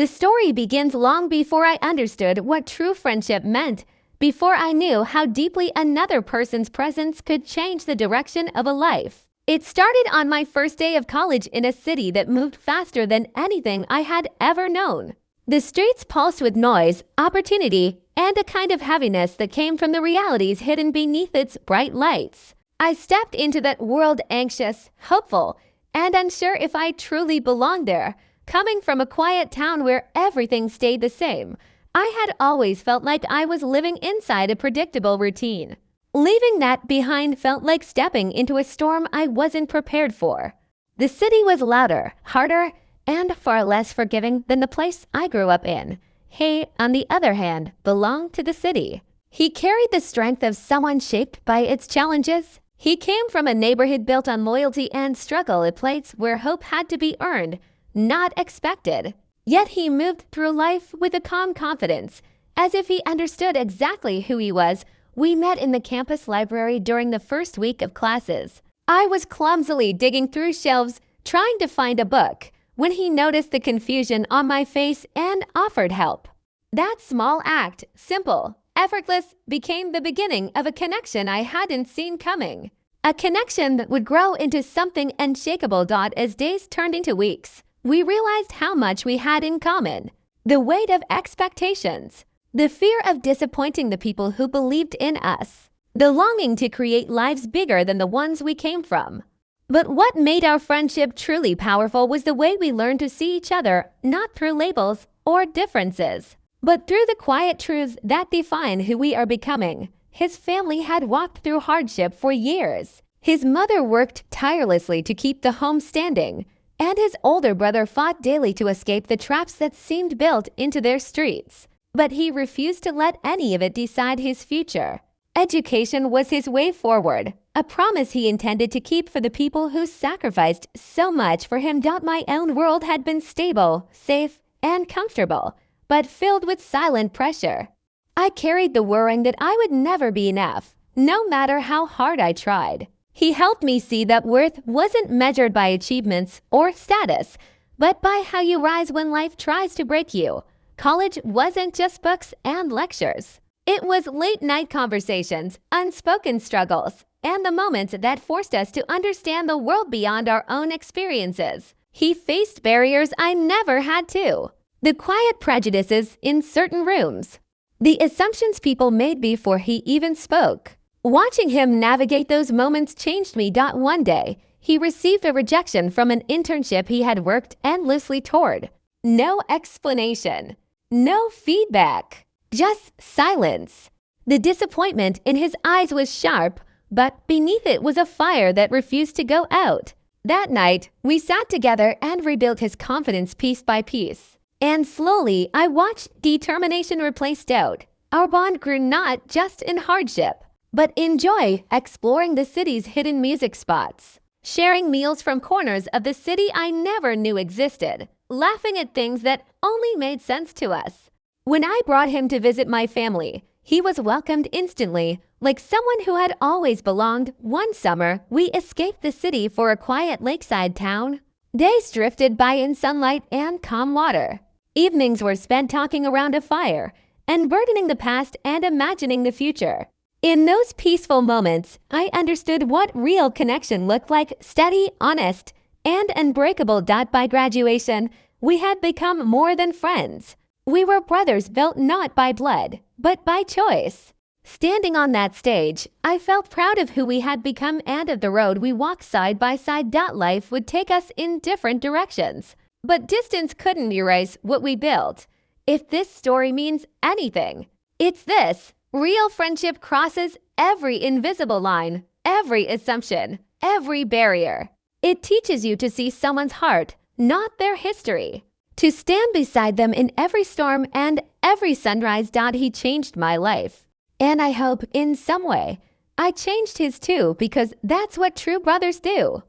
The story begins long before I understood what true friendship meant, before I knew how deeply another person's presence could change the direction of a life. It started on my first day of college in a city that moved faster than anything I had ever known. The streets pulsed with noise, opportunity, and a kind of heaviness that came from the realities hidden beneath its bright lights. I stepped into that world anxious, hopeful, and unsure if I truly belonged there. Coming from a quiet town where everything stayed the same, I had always felt like I was living inside a predictable routine. Leaving that behind felt like stepping into a storm I wasn't prepared for. The city was louder, harder, and far less forgiving than the place I grew up in. He, on the other hand, belonged to the city. He carried the strength of someone shaped by its challenges. He came from a neighborhood built on loyalty and struggle, a place where hope had to be earned, not expected. Yet he moved through life with a calm confidence, as if he understood exactly who he was. We met in the campus library during the first week of classes. I was clumsily digging through shelves, trying to find a book, when he noticed the confusion on my face and offered help. That small act, simple, effortless, became the beginning of a connection I hadn't seen coming. A connection that would grow into something unshakable. As days turned into weeks, we realized how much we had in common. The weight of expectations, the fear of disappointing the people who believed in us, the longing to create lives bigger than the ones we came from. But what made our friendship truly powerful was the way we learned to see each other, not through labels or differences, but through the quiet truths that define who we are becoming. His family had walked through hardship for years. His mother worked tirelessly to keep the home standing, and his older brother fought daily to escape the traps that seemed built into their streets. But he refused to let any of it decide his future. Education was his way forward, a promise he intended to keep for the people who sacrificed so much for him. My own world had been stable, safe, and comfortable, but filled with silent pressure. I carried the worrying that I would never be enough, no matter how hard I tried. He helped me see that worth wasn't measured by achievements or status, but by how you rise when life tries to break you. College wasn't just books and lectures. It was late-night conversations, unspoken struggles, and the moments that forced us to understand the world beyond our own experiences. He faced barriers I never had to. The quiet prejudices in certain rooms. The assumptions people made before he even spoke. Watching him navigate those moments changed me. One day, he received a rejection from an internship he had worked endlessly toward. No explanation. No feedback. Just silence. The disappointment in his eyes was sharp, but beneath it was a fire that refused to go out. That night, we sat together and rebuilt his confidence piece by piece. And slowly, I watched determination replace doubt. Our bond grew not just in hardship, but in joy, exploring the city's hidden music spots, sharing meals from corners of the city I never knew existed, laughing at things that only made sense to us. When I brought him to visit my family, he was welcomed instantly, like someone who had always belonged. One summer, we escaped the city for a quiet lakeside town. Days drifted by in sunlight and calm water. Evenings were spent talking around a fire, unburdening the past and imagining the future. In those peaceful moments, I understood what real connection looked like: steady, honest, and unbreakable. By graduation, we had become more than friends. We were brothers built not by blood, but by choice. Standing on that stage, I felt proud of who we had become and of the road we walked side by side. Life would take us in different directions, but distance couldn't erase what we built. If this story means anything, it's this. Real friendship crosses every invisible line, every assumption, every barrier. It teaches you to see someone's heart, not their history. To stand beside them in every storm and every sunrise. He changed my life. And I hope in some way I changed his too, because that's what true brothers do.